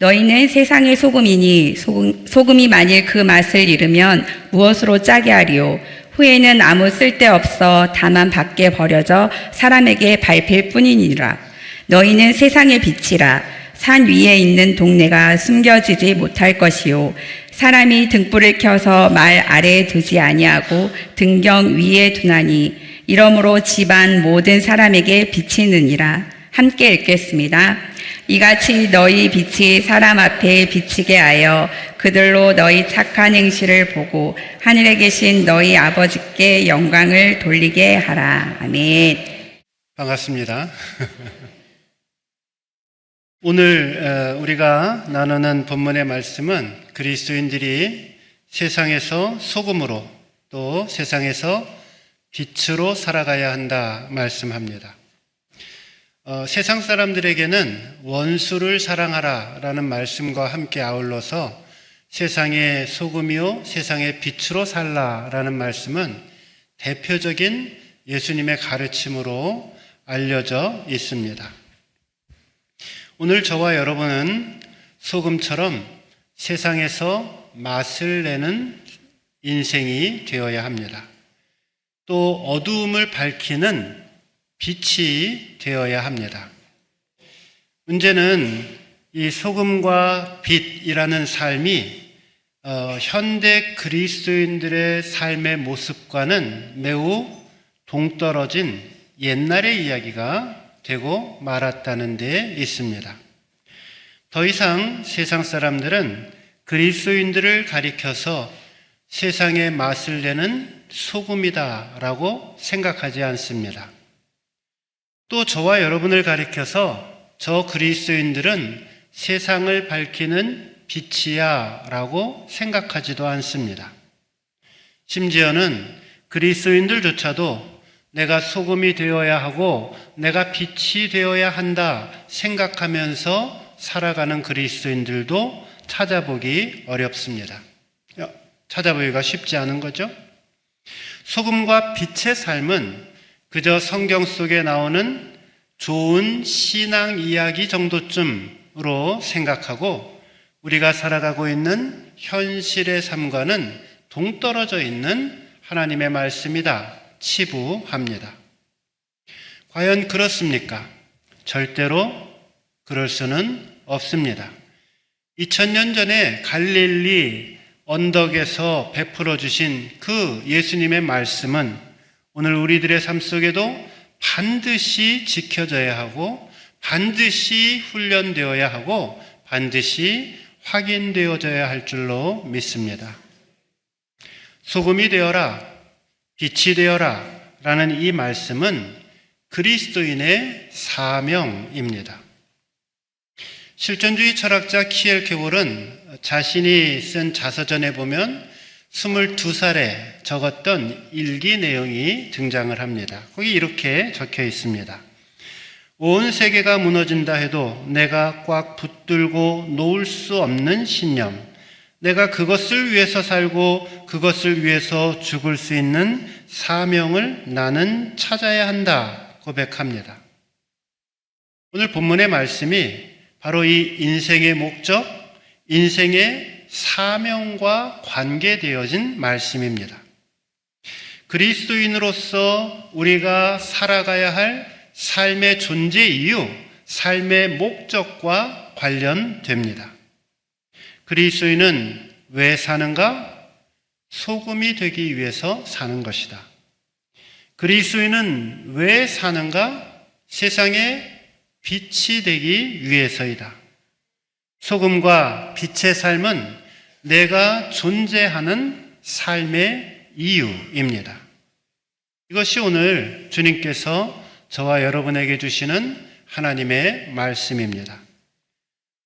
너희는 세상의 소금이니 소금이 만일 그 맛을 잃으면 무엇으로 짜게 하리요? 후에는 아무 쓸데없어 다만 밖에 버려져 사람에게 밟힐 뿐이니라. 너희는 세상의 빛이라. 산 위에 있는 동네가 숨겨지지 못할 것이요. 사람이 등불을 켜서 말 아래에 두지 아니하고 등경 위에 두나니 이러므로 집안 모든 사람에게 비치느니라. 함께 읽겠습니다. 이같이 너희 빛이 사람 앞에 비치게 하여 그들로 너희 착한 행실을 보고 하늘에 계신 너희 아버지께 영광을 돌리게 하라. 아멘. 반갑습니다. 오늘 우리가 나누는 본문의 말씀은 그리스도인들이 세상에서 소금으로 또 세상에서 빛으로 살아가야 한다 말씀합니다. 세상 사람들에게는 원수를 사랑하라 라는 말씀과 함께 아울러서 세상의 소금이요 세상의 빛으로 살라 라는 말씀은 대표적인 예수님의 가르침으로 알려져 있습니다. 오늘 저와 여러분은 소금처럼 세상에서 맛을 내는 인생이 되어야 합니다. 또 어두움을 밝히는 빛이 되어야 합니다. 문제는 이 소금과 빛이라는 삶이 현대 그리스도인들의 삶의 모습과는 매우 동떨어진 옛날의 이야기가 되고 말았다는 데 있습니다. 더 이상 세상 사람들은 그리스도인들을 가리켜서 세상의 맛을 내는 소금이다라고 생각하지 않습니다. 또 저와 여러분을 가리켜서 저 그리스도인들은 세상을 밝히는 빛이야 라고 생각하지도 않습니다. 심지어는 그리스도인들조차도 내가 소금이 되어야 하고 내가 빛이 되어야 한다 생각하면서 살아가는 그리스도인들도 찾아보기 어렵습니다. 찾아보기가 쉽지 않은 거죠. 소금과 빛의 삶은 그저 성경 속에 나오는 좋은 신앙 이야기 정도쯤으로 생각하고 우리가 살아가고 있는 현실의 삶과는 동떨어져 있는 하나님의 말씀이다 치부합니다. 과연 그렇습니까? 절대로 그럴 수는 없습니다. 2000년 전에 갈릴리 언덕에서 베풀어 주신 그 예수님의 말씀은 오늘 우리들의 삶 속에도 반드시 지켜져야 하고 반드시 훈련되어야 하고 반드시 확인되어져야 할 줄로 믿습니다. 소금이 되어라, 빛이 되어라 라는 이 말씀은 그리스도인의 사명입니다. 실존주의 철학자 키엘케골은 자신이 쓴 자서전에 보면 22살에 적었던 일기 내용이 등장을 합니다. 거기 이렇게 적혀 있습니다. 온 세계가 무너진다 해도 내가 꽉 붙들고 놓을 수 없는 신념, 내가 그것을 위해서 살고 그것을 위해서 죽을 수 있는 사명을 나는 찾아야 한다 고백합니다. 오늘 본문의 말씀이 바로 이 인생의 목적, 인생의 사명과 관계되어진 말씀입니다. 그리스도인으로서 우리가 살아가야 할 삶의 존재 이유, 삶의 목적과 관련됩니다. 그리스도인은 왜 사는가? 소금이 되기 위해서 사는 것이다. 그리스도인은 왜 사는가? 세상의 빛이 되기 위해서이다. 소금과 빛의 삶은 내가 존재하는 삶의 이유입니다. 이것이 오늘 주님께서 저와 여러분에게 주시는 하나님의 말씀입니다.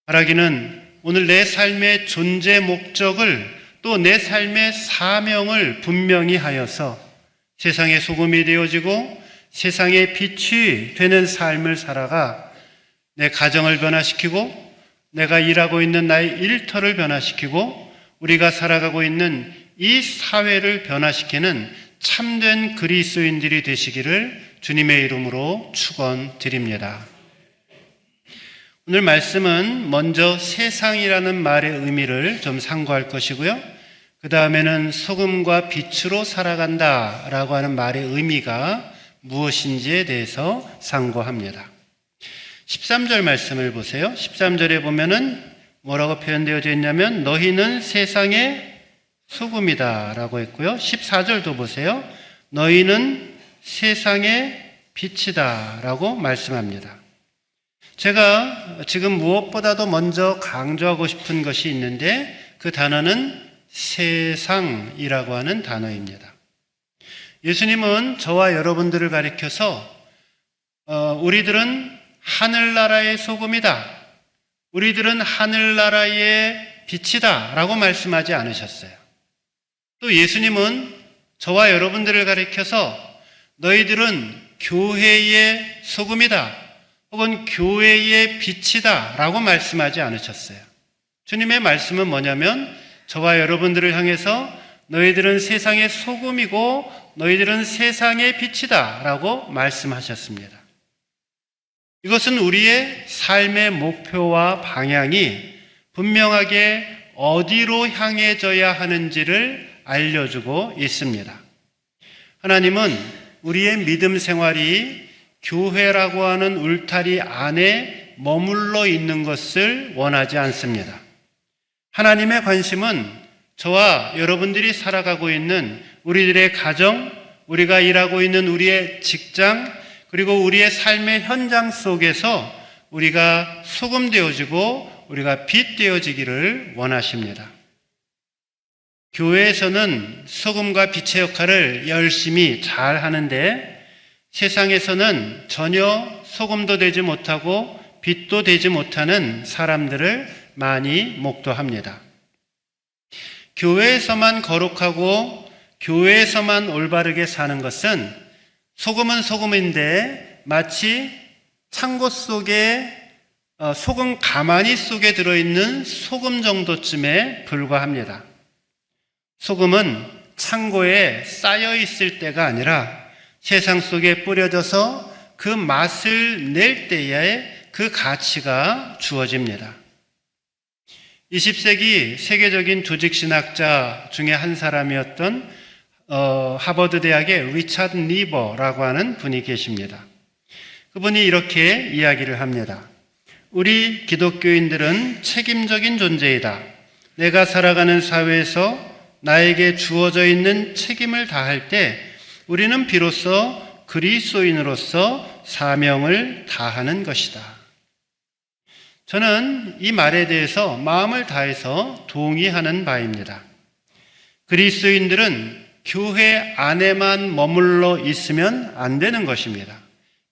바라기는 오늘 내 삶의 존재 목적을 또 내 삶의 사명을 분명히 하여서 세상의 소금이 되어지고 세상의 빛이 되는 삶을 살아가 내 가정을 변화시키고 내가 일하고 있는 나의 일터를 변화시키고 우리가 살아가고 있는 이 사회를 변화시키는 참된 그리스도인들이 되시기를 주님의 이름으로 축원드립니다. 오늘 말씀은 먼저 세상이라는 말의 의미를 좀 상고할 것이고요. 그 다음에는 소금과 빛으로 살아간다 라고 하는 말의 의미가 무엇인지에 대해서 상고합니다. 13절 말씀을 보세요. 13절에 보면은 뭐라고 표현되어져 있냐면 너희는 세상의 소금이다 라고 했고요. 14절도 보세요. 너희는 세상의 빛이다 라고 말씀합니다. 제가 지금 무엇보다도 먼저 강조하고 싶은 것이 있는데 그 단어는 세상이라고 하는 단어입니다. 예수님은 저와 여러분들을 가리켜서 우리들은 하늘나라의 소금이다. 우리들은 하늘나라의 빛이다 라고 말씀하지 않으셨어요. 또 예수님은 저와 여러분들을 가리켜서 너희들은 교회의 소금이다 혹은 교회의 빛이다 라고 말씀하지 않으셨어요. 주님의 말씀은 뭐냐면 저와 여러분들을 향해서 너희들은 세상의 소금이고 너희들은 세상의 빛이다 라고 말씀하셨습니다. 이것은 우리의 삶의 목표와 방향이 분명하게 어디로 향해져야 하는지를 알려주고 있습니다. 하나님은 우리의 믿음 생활이 교회라고 하는 울타리 안에 머물러 있는 것을 원하지 않습니다. 하나님의 관심은 저와 여러분들이 살아가고 있는 우리들의 가정, 우리가 일하고 있는 우리의 직장, 그리고 우리의 삶의 현장 속에서 우리가 소금 되어지고 우리가 빛 되어지기를 원하십니다. 교회에서는 소금과 빛의 역할을 열심히 잘 하는데 세상에서는 전혀 소금도 되지 못하고 빛도 되지 못하는 사람들을 많이 목도합니다. 교회에서만 거룩하고 교회에서만 올바르게 사는 것은 소금은 소금인데 마치 창고 속에 소금 가마니 속에 들어있는 소금 정도쯤에 불과합니다. 소금은 창고에 쌓여 있을 때가 아니라 세상 속에 뿌려져서 그 맛을 낼 때에 그 가치가 주어집니다. 20세기 세계적인 조직신학자 중에 한 사람이었던 하버드 대학의 리차드 니버라고 하는 분이 계십니다. 그분이 이렇게 이야기를 합니다. 우리 기독교인들은 책임적인 존재이다. 내가 살아가는 사회에서 나에게 주어져 있는 책임을 다할 때 우리는 비로소 그리스도인으로서 사명을 다하는 것이다. 저는 이 말에 대해서 마음을 다해서 동의하는 바입니다. 그리스도인들은 교회 안에만 머물러 있으면 안 되는 것입니다.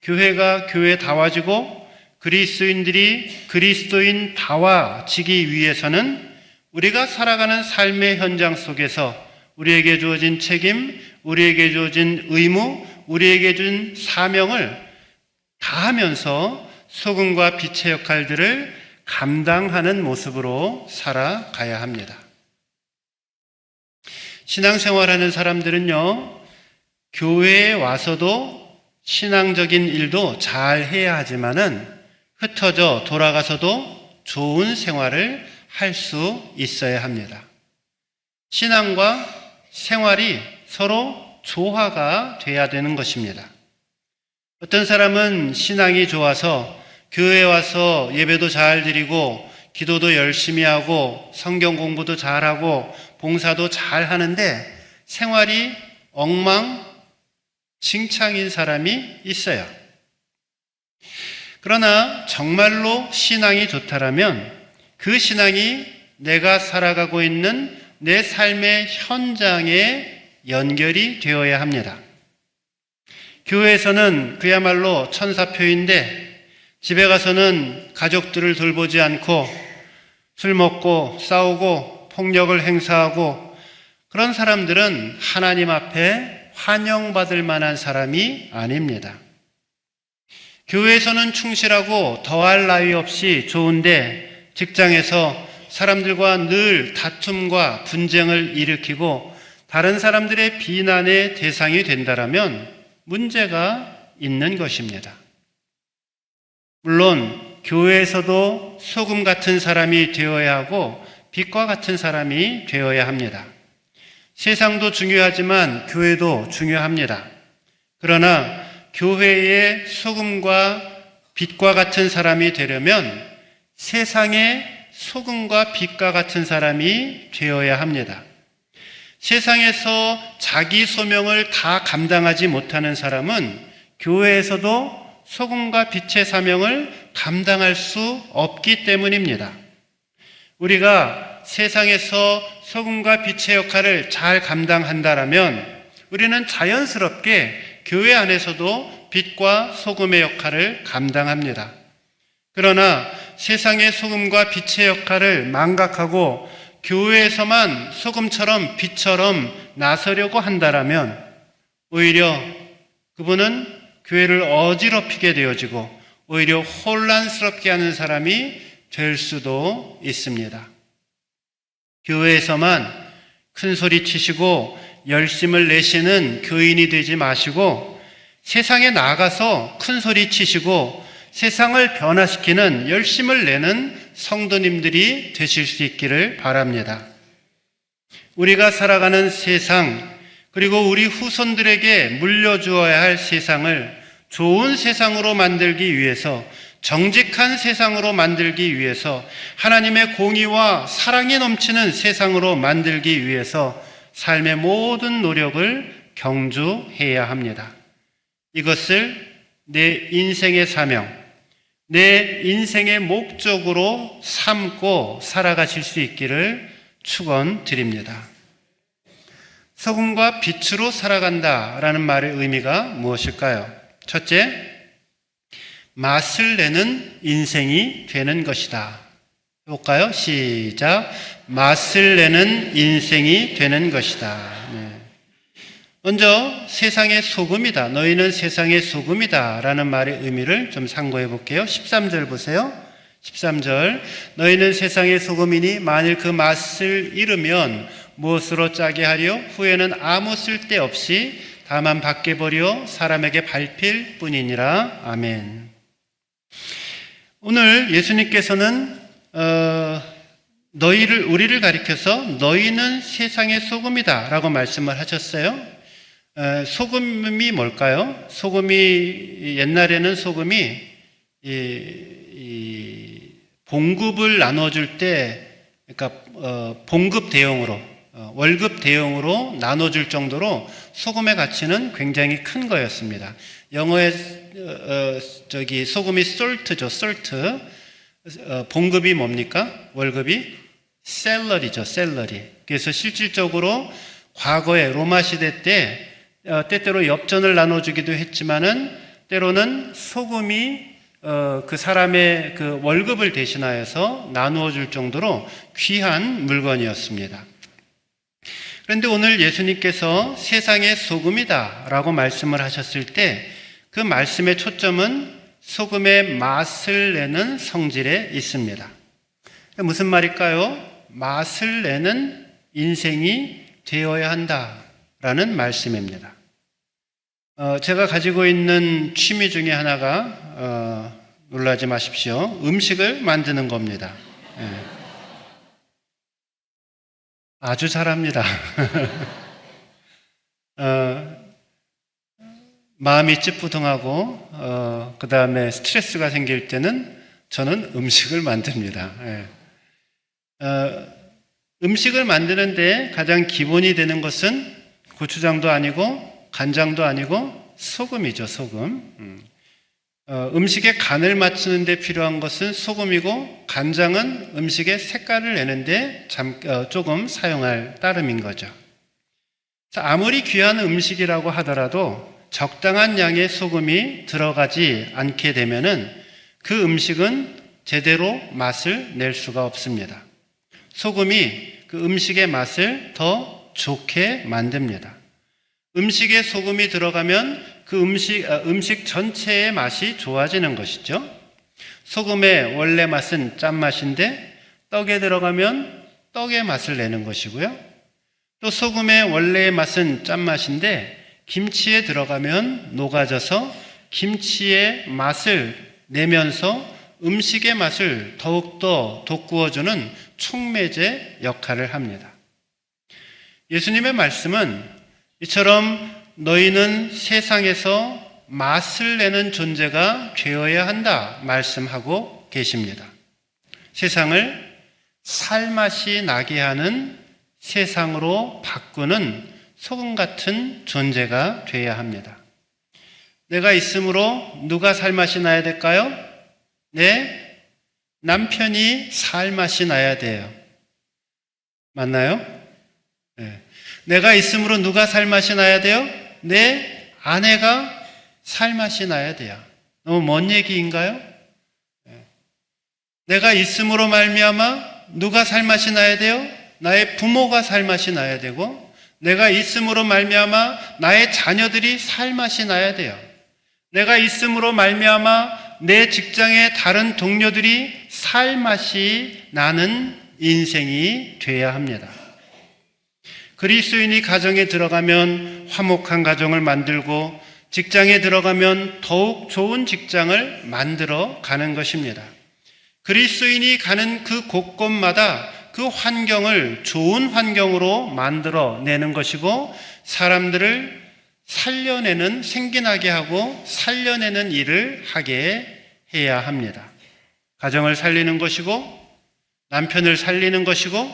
교회가 교회다워지고 그리스도인들이 그리스도인다워지기 위해서는 우리가 살아가는 삶의 현장 속에서 우리에게 주어진 책임, 우리에게 주어진 의무, 우리에게 준 사명을 다하면서 소금과 빛의 역할들을 감당하는 모습으로 살아가야 합니다. 신앙생활하는 사람들은요, 교회에 와서도 신앙적인 일도 잘 해야 하지만은 흩어져 돌아가서도 좋은 생활을 할 수 있어야 합니다. 신앙과 생활이 서로 조화가 돼야 되는 것입니다. 어떤 사람은 신앙이 좋아서 교회에 와서 예배도 잘 드리고 기도도 열심히 하고 성경 공부도 잘하고 봉사도 잘 하는데 생활이 엉망진창인 사람이 있어요. 그러나 정말로 신앙이 좋다라면 그 신앙이 내가 살아가고 있는 내 삶의 현장에 연결이 되어야 합니다. 교회에서는 그야말로 천사표인데 집에 가서는 가족들을 돌보지 않고 술 먹고 싸우고 폭력을 행사하고 그런 사람들은 하나님 앞에 환영받을 만한 사람이 아닙니다. 교회에서는 충실하고 더할 나위 없이 좋은데 직장에서 사람들과 늘 다툼과 분쟁을 일으키고 다른 사람들의 비난의 대상이 된다면 문제가 있는 것입니다. 물론 교회에서도 소금 같은 사람이 되어야 하고 빛과 같은 사람이 되어야 합니다. 세상도 중요하지만 교회도 중요합니다. 그러나 교회의 소금과 빛과 같은 사람이 되려면 세상의 소금과 빛과 같은 사람이 되어야 합니다. 세상에서 자기 소명을 다 감당하지 못하는 사람은 교회에서도 소금과 빛의 사명을 감당할 수 없기 때문입니다. 우리가 세상에서 소금과 빛의 역할을 잘 감당한다라면 우리는 자연스럽게 교회 안에서도 빛과 소금의 역할을 감당합니다. 그러나 세상의 소금과 빛의 역할을 망각하고 교회에서만 소금처럼 빛처럼 나서려고 한다라면 오히려 그분은 교회를 어지럽히게 되어지고 오히려 혼란스럽게 하는 사람이 될 수도 있습니다. 교회에서만 큰 소리 치시고 열심을 내시는 교인이 되지 마시고 세상에 나가서 큰 소리 치시고 세상을 변화시키는 열심을 내는 성도님들이 되실 수 있기를 바랍니다. 우리가 살아가는 세상, 그리고 우리 후손들에게 물려주어야 할 세상을 좋은 세상으로 만들기 위해서, 정직한 세상으로 만들기 위해서, 하나님의 공의와 사랑이 넘치는 세상으로 만들기 위해서 삶의 모든 노력을 경주해야 합니다. 이것을 내 인생의 사명, 내 인생의 목적으로 삼고 살아가실 수 있기를 축원드립니다. 소금과 빛으로 살아간다라는 말의 의미가 무엇일까요? 첫째, 맛을 내는 인생이 되는 것이다. 해볼까요? 시작. 맛을 내는 인생이 되는 것이다. 네. 먼저 세상의 소금이다. 너희는 세상의 소금이다 라는 말의 의미를 좀 상고해 볼게요. 13절 보세요. 13절. 너희는 세상의 소금이니 만일 그 맛을 잃으면 무엇으로 짜게 하려? 후에는 아무 쓸데없이 다만 밖에 버려 사람에게 밟힐 뿐이니라. 아멘. 오늘 예수님께서는 우리를 가리켜서 너희는 세상의 소금이다 라고 말씀을 하셨어요. 소금이 뭘까요? 소금이, 옛날에는 소금이 봉급을 나눠줄 때, 그러니까 봉급 대용으로, 월급 대용으로 나눠줄 정도로 소금의 가치는 굉장히 큰 거였습니다. 영어에 소금이 salt죠, salt. 봉급이 뭡니까? 월급이 샐러리죠, 샐러리. 그래서 실질적으로 과거에 로마 시대 때 때때로 엽전을 나눠주기도 했지만은 때로는 소금이 그 사람의 그 월급을 대신하여서 나누어 줄 정도로 귀한 물건이었습니다. 그런데 오늘 예수님께서 세상의 소금이다 라고 말씀을 하셨을 때 그 말씀의 초점은 소금의 맛을 내는 성질에 있습니다. 무슨 말일까요? 맛을 내는 인생이 되어야 한다라는 말씀입니다. 제가 가지고 있는 취미 중에 하나가 놀라지 마십시오. 음식을 만드는 겁니다. 네. 아주 잘합니다. 마음이 찌뿌둥하고 그 다음에 스트레스가 생길 때는 저는 음식을 만듭니다. 네. 음식을 만드는데 가장 기본이 되는 것은 고추장도 아니고 간장도 아니고 소금이죠, 소금. 음식의 간을 맞추는 데 필요한 것은 소금이고 간장은 음식의 색깔을 내는데 조금 사용할 따름인 거죠. 아무리 귀한 음식이라고 하더라도 적당한 양의 소금이 들어가지 않게 되면은 그 음식은 제대로 맛을 낼 수가 없습니다. 소금이 그 음식의 맛을 더 좋게 만듭니다. 음식에 소금이 들어가면 그 음식 전체의 맛이 좋아지는 것이죠. 소금의 원래 맛은 짠맛인데 떡에 들어가면 떡의 맛을 내는 것이고요. 또 소금의 원래의 맛은 짠맛인데 김치에 들어가면 녹아져서 김치의 맛을 내면서 음식의 맛을 더욱더 돋구어주는 촉매제 역할을 합니다. 예수님의 말씀은 이처럼 너희는 세상에서 맛을 내는 존재가 되어야 한다 말씀하고 계십니다. 세상을 살맛이 나게 하는 세상으로 바꾸는 소금 같은 존재가 되어야 합니다. 내가 있으므로 누가 살맛이 나야 될까요? 내 남편이 살맛이 나야 돼요. 맞나요? 네. 내가 있으므로 누가 살맛이 나야 돼요? 내 아내가 살맛이 나야 돼요. 너무 먼 얘기인가요? 네. 내가 있음으로 말미암아 누가 살맛이 나야 돼요? 나의 부모가 살맛이 나야 되고, 내가 있음으로 말미암아 나의 자녀들이 살맛이 나야 돼요. 내가 있음으로 말미암아 내 직장의 다른 동료들이 살맛이 나는 인생이 돼야 합니다. 그리스도인이 가정에 들어가면 화목한 가정을 만들고, 직장에 들어가면 더욱 좋은 직장을 만들어 가는 것입니다. 그리스도인이 가는 그 곳곳마다 그 환경을 좋은 환경으로 만들어 내는 것이고, 사람들을 살려내는, 생기나게 하고 살려내는 일을 하게 해야 합니다. 가정을 살리는 것이고, 남편을 살리는 것이고,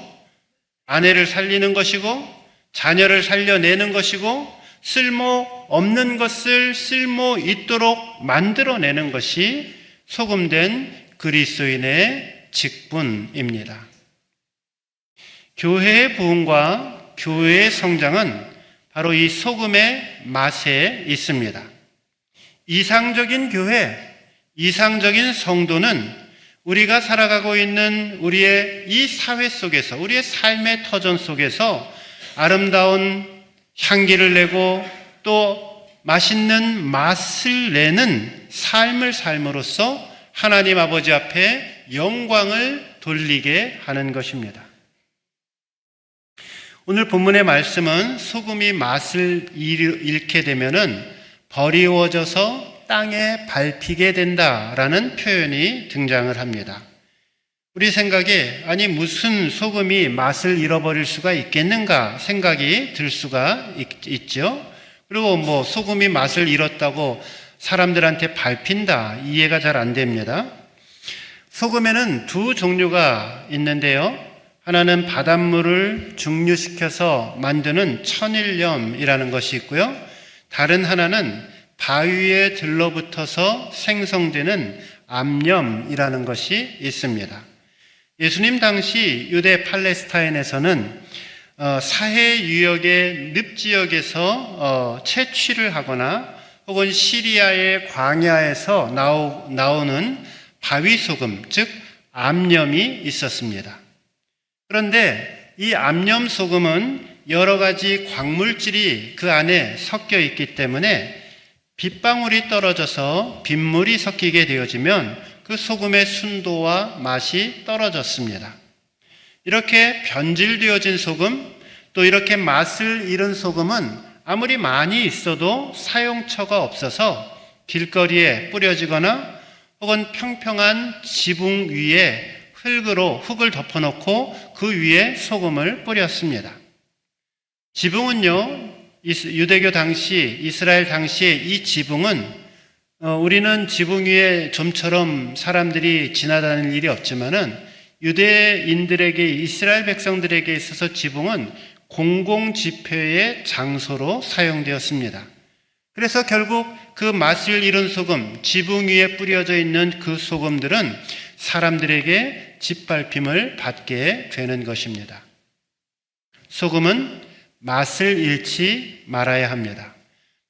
아내를 살리는 것이고, 자녀를 살려내는 것이고, 쓸모 없는 것을 쓸모 있도록 만들어내는 것이 소금된 그리스도인의 직분입니다. 교회의 부흥과 교회의 성장은 바로 이 소금의 맛에 있습니다. 이상적인 교회, 이상적인 성도는 우리가 살아가고 있는 우리의 이 사회 속에서, 우리의 삶의 터전 속에서 아름다운 향기를 내고 또 맛있는 맛을 내는 삶을 삶으로써 하나님 아버지 앞에 영광을 돌리게 하는 것입니다. 오늘 본문의 말씀은 소금이 맛을 잃게 되면은 버리워져서 땅에 밟히게 된다라는 표현이 등장을 합니다. 우리 생각에 아니 무슨 소금이 맛을 잃어버릴 수가 있겠는가 생각이 들 수가 있죠. 그리고 뭐 소금이 맛을 잃었다고 사람들한테 밟힌다, 이해가 잘 안 됩니다. 소금에는 두 종류가 있는데요. 하나는 바닷물을 증류시켜서 만드는 천일염이라는 것이 있고요. 다른 하나는 바위에 들러붙어서 생성되는 암염이라는 것이 있습니다. 예수님 당시 유대 팔레스타인에서는 사해 유역의 늪지역에서 채취를 하거나 혹은 시리아의 광야에서 나오는 바위소금, 즉 암염이 있었습니다. 그런데 이 암염소금은 여러 가지 광물질이 그 안에 섞여 있기 때문에 빗방울이 떨어져서 빗물이 섞이게 되어지면 그 소금의 순도와 맛이 떨어졌습니다. 이렇게 변질되어진 소금, 또 이렇게 맛을 잃은 소금은 아무리 많이 있어도 사용처가 없어서 길거리에 뿌려지거나 혹은 평평한 지붕 위에 흙을 덮어놓고 그 위에 소금을 뿌렸습니다. 지붕은요, 유대교 당시, 이스라엘 당시에 이 지붕은 우리는 지붕 위에 좀처럼 사람들이 지나다닐 일이 없지만은 유대인들에게, 이스라엘 백성들에게 있어서 지붕은 공공집회의 장소로 사용되었습니다. 그래서 결국 그 맛을 잃은 소금, 지붕 위에 뿌려져 있는 그 소금들은 사람들에게 짓밟힘을 받게 되는 것입니다. 소금은 맛을 잃지 말아야 합니다.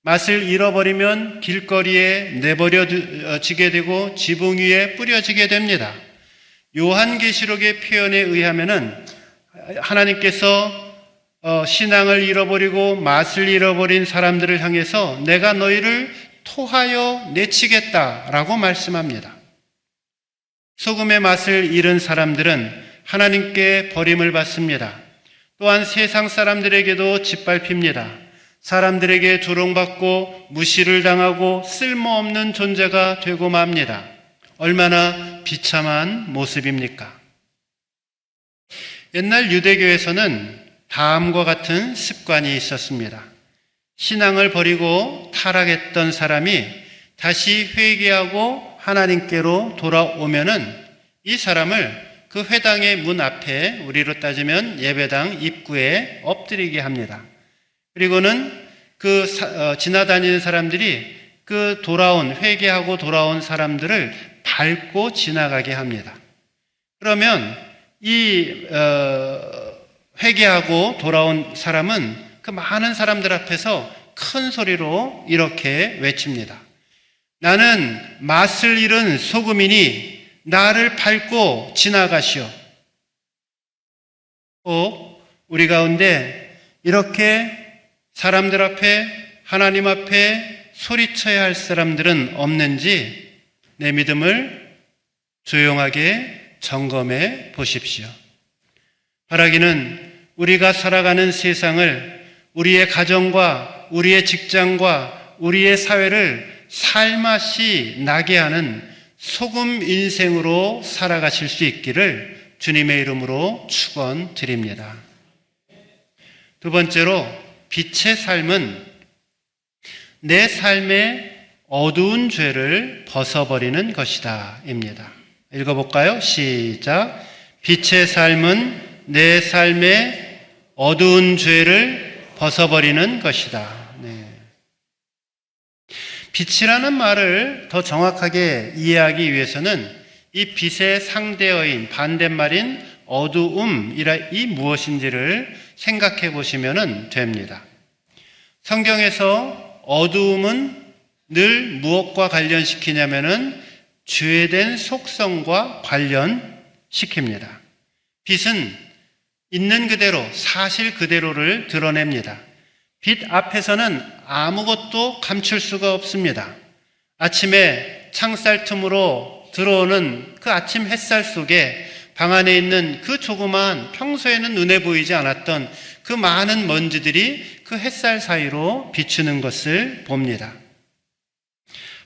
맛을 잃어버리면 길거리에 내버려지게 되고 지붕 위에 뿌려지게 됩니다. 요한계시록의 표현에 의하면은 하나님께서 신앙을 잃어버리고 맛을 잃어버린 사람들을 향해서 내가 너희를 토하여 내치겠다라고 말씀합니다. 소금의 맛을 잃은 사람들은 하나님께 버림을 받습니다. 또한 세상 사람들에게도 짓밟힙니다. 사람들에게 조롱받고 무시를 당하고 쓸모없는 존재가 되고 맙니다. 얼마나 비참한 모습입니까? 옛날 유대교에서는 다음과 같은 습관이 있었습니다. 신앙을 버리고 타락했던 사람이 다시 회개하고 하나님께로 돌아오면은 이 사람을 그 회당의 문 앞에, 우리로 따지면 예배당 입구에 엎드리게 합니다. 그리고는 지나다니는 사람들이 그 회개하고 돌아온 사람들을 밟고 지나가게 합니다. 그러면 이 회개하고 돌아온 사람은 그 많은 사람들 앞에서 큰 소리로 이렇게 외칩니다. 나는 맛을 잃은 소금이니 나를 밟고 지나가시오. 꼭 우리 가운데 이렇게 사람들 앞에, 하나님 앞에 소리쳐야 할 사람들은 없는지 내 믿음을 조용하게 점검해 보십시오. 바라기는 우리가 살아가는 세상을, 우리의 가정과 우리의 직장과 우리의 사회를 살맛이 나게 하는 소금 인생으로 살아가실 수 있기를 주님의 이름으로 축원드립니다. 두 번째로, 빛의 삶은 내 삶의 어두운 죄를 벗어버리는 것이다 입니다. 읽어볼까요? 시작. 빛의 삶은 내 삶의 어두운 죄를 벗어버리는 것이다. 네. 빛이라는 말을 더 정확하게 이해하기 위해서는 이 빛의 상대어인, 반대말인 어두움이 무엇인지를 생각해 보시면 됩니다. 성경에서 어두움은 늘 무엇과 관련시키냐면은 죄된 속성과 관련시킵니다. 빛은 있는 그대로, 사실 그대로를 드러냅니다. 빛 앞에서는 아무것도 감출 수가 없습니다. 아침에 창살 틈으로 들어오는 그 아침 햇살 속에 방 안에 있는 그 조그마한, 평소에는 눈에 보이지 않았던 그 많은 먼지들이 그 햇살 사이로 비추는 것을 봅니다.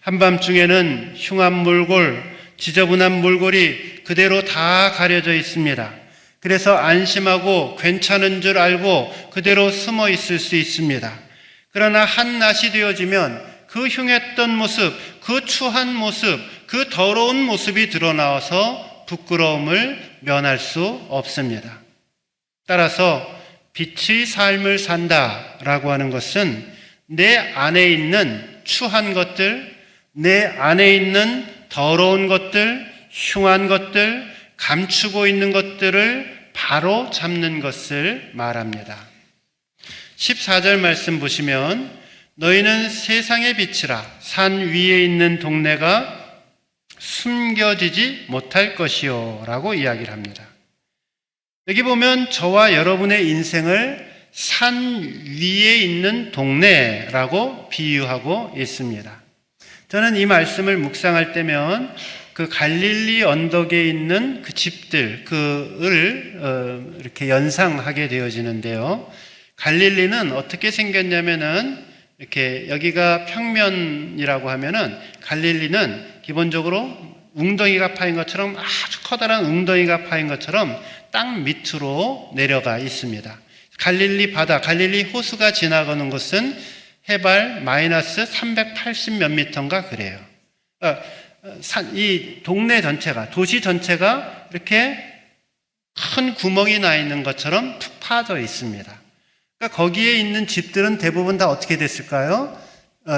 한밤중에는 흉한 몰골, 지저분한 몰골이 그대로 다 가려져 있습니다. 그래서 안심하고 괜찮은 줄 알고 그대로 숨어 있을 수 있습니다. 그러나 한낮이 되어지면 그 흉했던 모습, 그 추한 모습, 그 더러운 모습이 드러나와서 부끄러움을 면할 수 없습니다. 따라서 빛의 삶을 산다라고 하는 것은 내 안에 있는 추한 것들, 내 안에 있는 더러운 것들, 흉한 것들, 감추고 있는 것들을 바로 잡는 것을 말합니다. 14절 말씀 보시면 너희는 세상의 빛이라 산 위에 있는 동네가 숨겨지지 못할 것이요 라고 이야기를 합니다. 여기 보면 저와 여러분의 인생을 산 위에 있는 동네라고 비유하고 있습니다. 저는 이 말씀을 묵상할 때면 그 갈릴리 언덕에 있는 그 집들, 이렇게 연상하게 되어지는데요. 갈릴리는 어떻게 생겼냐면은 이렇게 여기가 평면이라고 하면은 갈릴리는 기본적으로 웅덩이가 파인 것처럼 아주 커다란 웅덩이가 파인 것처럼 땅 밑으로 내려가 있습니다. 갈릴리 바다, 갈릴리 호수가 지나가는 곳은 해발 마이너스 380 몇 미터인가 그래요. 이 동네 전체가, 도시 전체가 이렇게 큰 구멍이 나 있는 것처럼 푹 파져 있습니다. 그러니까 거기에 있는 집들은 대부분 다 어떻게 됐을까요?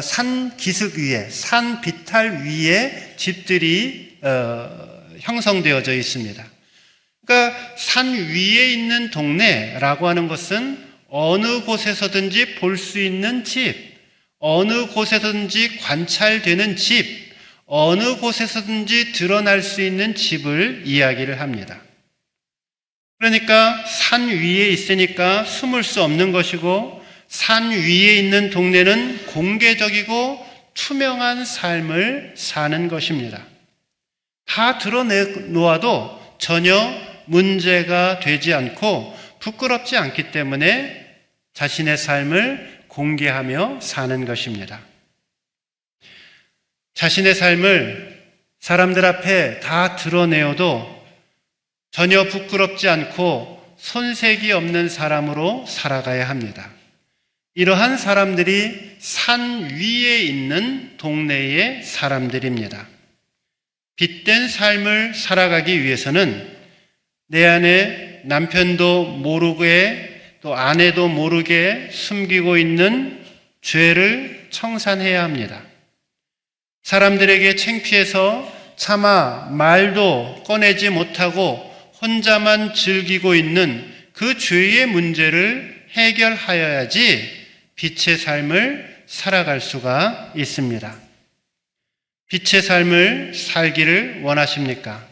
산 기슭 위에, 산 비탈 위에 집들이 형성되어져 있습니다. 그러니까 산 위에 있는 동네라고 하는 것은 어느 곳에서든지 볼 수 있는 집, 어느 곳에서든지 관찰되는 집, 어느 곳에서든지 드러날 수 있는 집을 이야기를 합니다. 그러니까 산 위에 있으니까 숨을 수 없는 것이고, 산 위에 있는 동네는 공개적이고 투명한 삶을 사는 것입니다. 다 드러내놓아도 전혀 문제가 되지 않고 부끄럽지 않기 때문에 자신의 삶을 공개하며 사는 것입니다. 자신의 삶을 사람들 앞에 다 드러내어도 전혀 부끄럽지 않고 손색이 없는 사람으로 살아가야 합니다. 이러한 사람들이 산 위에 있는 동네의 사람들입니다. 빛된 삶을 살아가기 위해서는 내 안에 남편도 모르게 또 아내도 모르게 숨기고 있는 죄를 청산해야 합니다. 사람들에게 창피해서 차마 말도 꺼내지 못하고 혼자만 즐기고 있는 그 죄의 문제를 해결하여야지 빛의 삶을 살아갈 수가 있습니다. 빛의 삶을 살기를 원하십니까?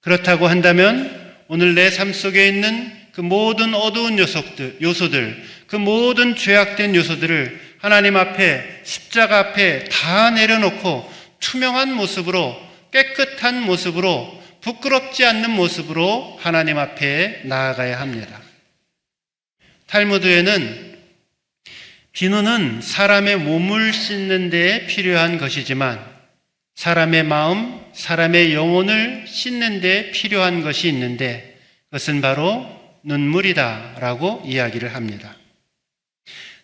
그렇다고 한다면 오늘 내 삶 속에 있는 그 모든 어두운 요소들, 그 모든 죄악된 요소들을 하나님 앞에, 십자가 앞에 다 내려놓고 투명한 모습으로, 깨끗한 모습으로, 부끄럽지 않는 모습으로 하나님 앞에 나아가야 합니다. 탈무드에는 비누는 사람의 몸을 씻는 데 필요한 것이지만 사람의 마음, 사람의 영혼을 씻는 데 필요한 것이 있는데 그것은 바로 눈물이다라고 이야기를 합니다.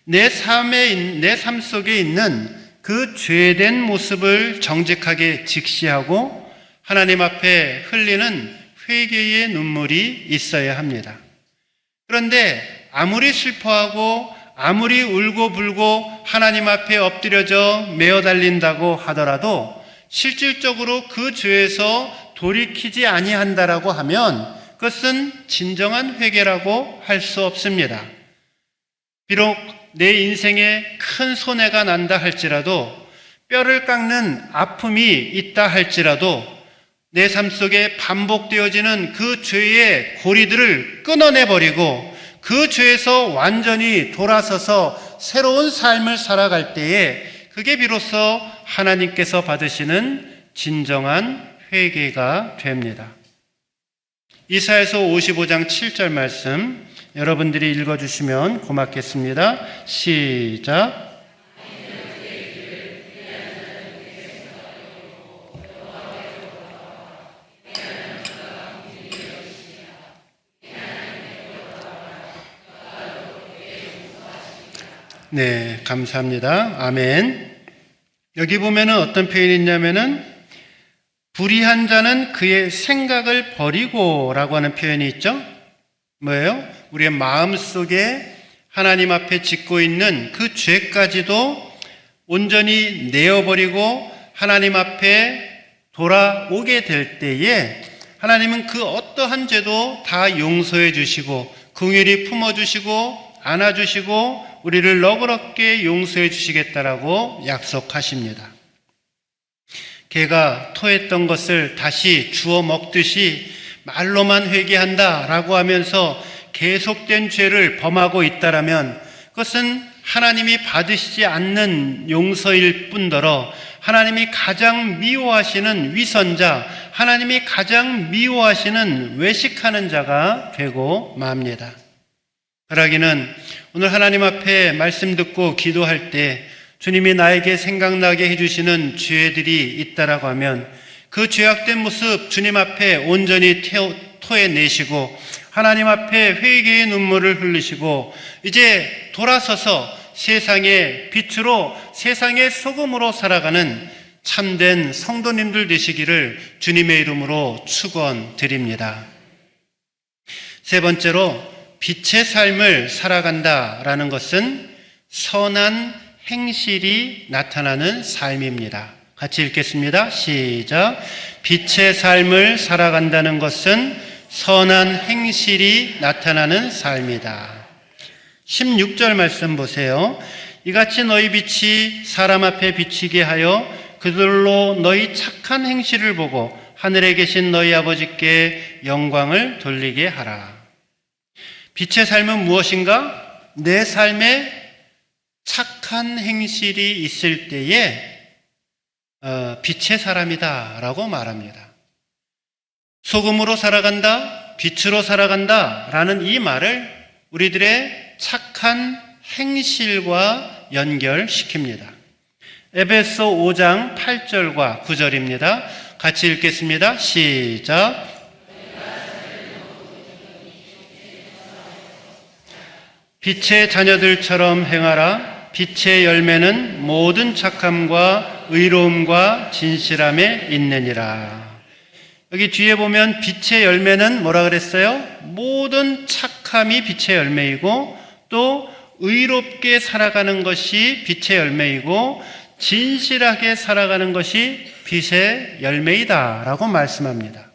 내 삶 속에 있는 그 죄된 모습을 정직하게 직시하고 하나님 앞에 흘리는 회개의 눈물이 있어야 합니다. 그런데 아무리 슬퍼하고 아무리 울고불고 하나님 앞에 엎드려져 메어 달린다고 하더라도 실질적으로 그 죄에서 돌이키지 아니한다라고 하면 그것은 진정한 회개라고 할 수 없습니다. 비록 내 인생에 큰 손해가 난다 할지라도 뼈를 깎는 아픔이 있다 할지라도 내 삶 속에 반복되어지는 그 죄의 고리들을 끊어내버리고 그 죄에서 완전히 돌아서서 새로운 삶을 살아갈 때에 그게 비로소 하나님께서 받으시는 진정한 회개가 됩니다. 이사야서 55장 7절 말씀 여러분들이 읽어주시면 고맙겠습니다. 시작. 네, 감사합니다. 아멘. 여기 보면은 어떤 표현이 있냐면은 불의한 자는 그의 생각을 버리고 라고 하는 표현이 있죠. 뭐예요? 우리의 마음 속에 하나님 앞에 짓고 있는 그 죄까지도 온전히 내어버리고 하나님 앞에 돌아오게 될 때에 하나님은 그 어떠한 죄도 다 용서해 주시고 긍휼히 품어주시고 안아주시고 우리를 너그럽게 용서해 주시겠다라고 약속하십니다. 개가 토했던 것을 다시 주워 먹듯이 말로만 회개한다라고 하면서 계속된 죄를 범하고 있다라면 그것은 하나님이 받으시지 않는 용서일 뿐더러 하나님이 가장 미워하시는 위선자, 하나님이 가장 미워하시는 외식하는 자가 되고 맙니다. 바라기는 오늘 하나님 앞에 말씀 듣고 기도할 때 주님이 나에게 생각나게 해주시는 죄들이 있다라고 하면 그 죄악된 모습 주님 앞에 온전히 토해내시고 하나님 앞에 회개의 눈물을 흘리시고 이제 돌아서서 세상의 빛으로 세상의 소금으로 살아가는 참된 성도님들 되시기를 주님의 이름으로 축원드립니다. 세 번째로 빛의 삶을 살아간다라는 것은 선한 행실이 나타나는 삶입니다. 같이 읽겠습니다. 시작. 빛의 삶을 살아간다는 것은 선한 행실이 나타나는 삶이다. 16절 말씀 보세요. 이같이 너희 빛이 사람 앞에 비치게 하여 그들로 너희 착한 행실을 보고 하늘에 계신 너희 아버지께 영광을 돌리게 하라. 빛의 삶은 무엇인가? 내 삶에 착한 행실이 있을 때에 빛의 사람이다 라고 말합니다. 소금으로 살아간다, 빛으로 살아간다 라는 이 말을 우리들의 착한 행실과 연결시킵니다. 에베소 5장 8절과 9절입니다. 같이 읽겠습니다. 시작. 빛의 자녀들처럼 행하라. 빛의 열매는 모든 착함과 의로움과 진실함에 있느니라. 여기 뒤에 보면 빛의 열매는 뭐라 그랬어요? 모든 착함이 빛의 열매이고 또 의롭게 살아가는 것이 빛의 열매이고 진실하게 살아가는 것이 빛의 열매이다 라고 말씀합니다.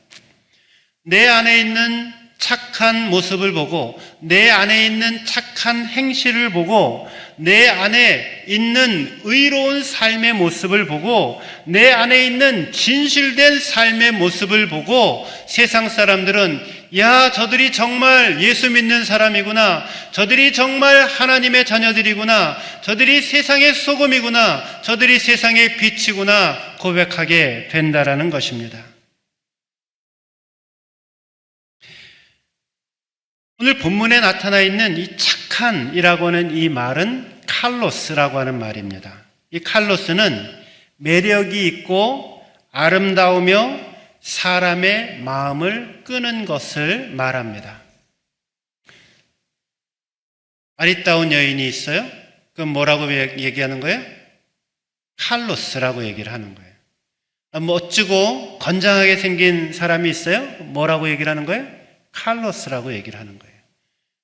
내 안에 있는 착한 모습을 보고 내 안에 있는 착한 행실을 보고 내 안에 있는 의로운 삶의 모습을 보고 내 안에 있는 진실된 삶의 모습을 보고 세상 사람들은 야, 저들이 정말 예수 믿는 사람이구나, 저들이 정말 하나님의 자녀들이구나, 저들이 세상의 소금이구나, 저들이 세상의 빛이구나 고백하게 된다라는 것입니다. 오늘 본문에 나타나 있는 이 착한이라고 하는 이 말은 칼로스라고 하는 말입니다. 이 칼로스는 매력이 있고 아름다우며 사람의 마음을 끄는 것을 말합니다. 아리따운 여인이 있어요? 그럼 뭐라고 얘기하는 거예요? 칼로스라고 얘기를 하는 거예요. 멋지고 건장하게 생긴 사람이 있어요? 뭐라고 얘기를 하는 거예요? 칼로스라고 얘기를 하는 거예요.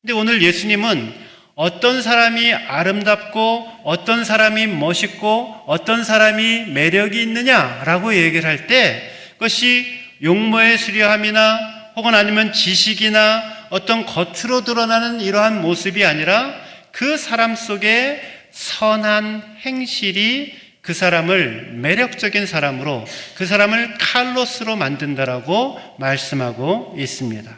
근데 오늘 예수님은 어떤 사람이 아름답고 어떤 사람이 멋있고 어떤 사람이 매력이 있느냐라고 얘기를 할 때 그것이 용모의 수려함이나 혹은 아니면 지식이나 어떤 겉으로 드러나는 이러한 모습이 아니라 그 사람 속에 선한 행실이 그 사람을 매력적인 사람으로 그 사람을 칼로스로 만든다라고 말씀하고 있습니다.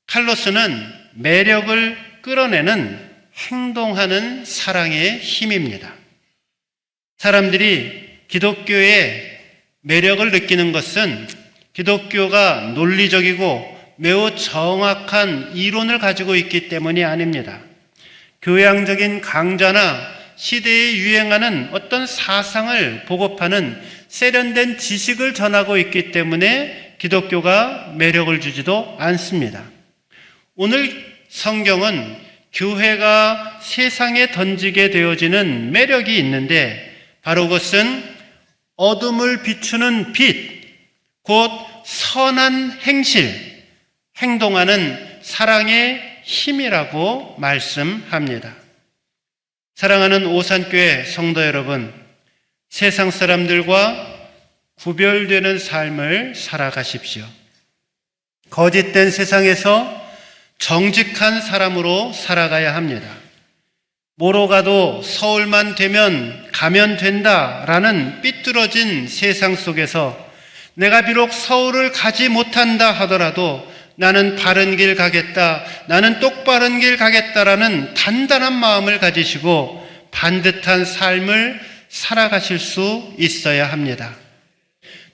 칼로스는 매력을 끌어내는 행동하는 사랑의 힘입니다. 사람들이 기독교의 매력을 느끼는 것은 기독교가 논리적이고 매우 정확한 이론을 가지고 있기 때문이 아닙니다. 교양적인 강좌나 시대에 유행하는 어떤 사상을 보급하는 세련된 지식을 전하고 있기 때문에 기독교가 매력을 주지도 않습니다. 오늘 성경은 교회가 세상에 던지게 되어지는 매력이 있는데 바로 그것은 어둠을 비추는 빛, 곧 선한 행실, 행동하는 사랑의 힘이라고 말씀합니다. 사랑하는 오산교회 성도 여러분, 세상 사람들과 구별되는 삶을 살아가십시오. 거짓된 세상에서 정직한 사람으로 살아가야 합니다. 뭐로 가도 서울만 되면 가면 된다라는 삐뚤어진 세상 속에서 내가 비록 서울을 가지 못한다 하더라도 나는 바른 길 가겠다, 나는 똑바른 길 가겠다라는 단단한 마음을 가지시고 반듯한 삶을 살아가실 수 있어야 합니다.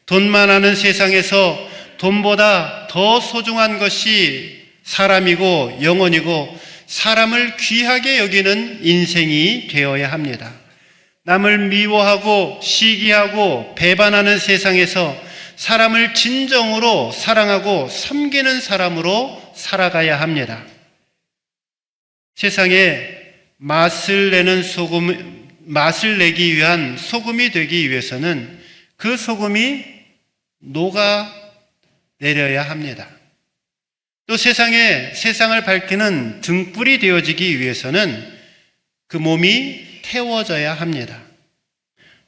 돈만 하는 세상에서 돈보다 더 소중한 것이 사람이고 영혼이고 사람을 귀하게 여기는 인생이 되어야 합니다. 남을 미워하고 시기하고 배반하는 세상에서 사람을 진정으로 사랑하고 섬기는 사람으로 살아가야 합니다. 세상에 맛을 내기 위한 소금이 되기 위해서는 그 소금이 녹아 내려야 합니다. 또 세상을 밝히는 등불이 되어지기 위해서는 그 몸이 태워져야 합니다.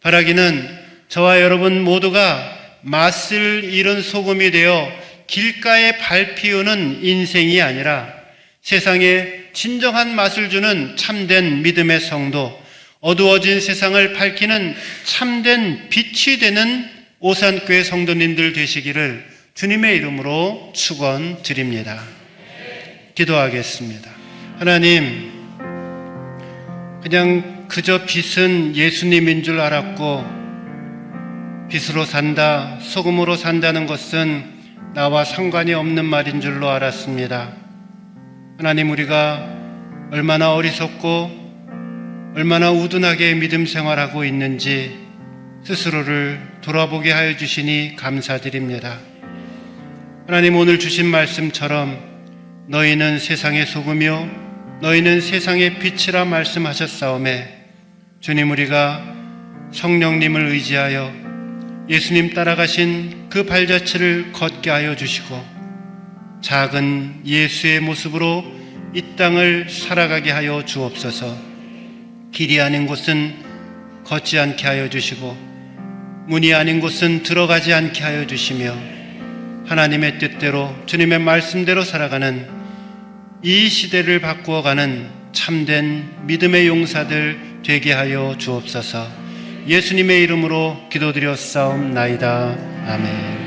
바라기는 저와 여러분 모두가 맛을 잃은 소금이 되어 길가에 발 피우는 인생이 아니라 세상에 진정한 맛을 주는 참된 믿음의 성도, 어두워진 세상을 밝히는 참된 빛이 되는 오산교회 성도님들 되시기를 주님의 이름으로 축원드립니다. 기도하겠습니다. 하나님, 그냥 그저 빛은 예수님인 줄 알았고 빛으로 산다, 소금으로 산다는 것은 나와 상관이 없는 말인 줄로 알았습니다. 하나님, 우리가 얼마나 어리석고 얼마나 우둔하게 믿음 생활하고 있는지 스스로를 돌아보게 하여 주시니 감사드립니다. 하나님, 오늘 주신 말씀처럼 너희는 세상의 소금이요 너희는 세상의 빛이라 말씀하셨사오매, 주님, 우리가 성령님을 의지하여 예수님 따라가신 그 발자취를 걷게 하여 주시고 작은 예수의 모습으로 이 땅을 살아가게 하여 주옵소서. 길이 아닌 곳은 걷지 않게 하여 주시고 문이 아닌 곳은 들어가지 않게 하여 주시며 하나님의 뜻대로 주님의 말씀대로 살아가는 이 시대를 바꾸어가는 참된 믿음의 용사들 되게 하여 주옵소서. 예수님의 이름으로 기도드렸사옵나이다. 아멘.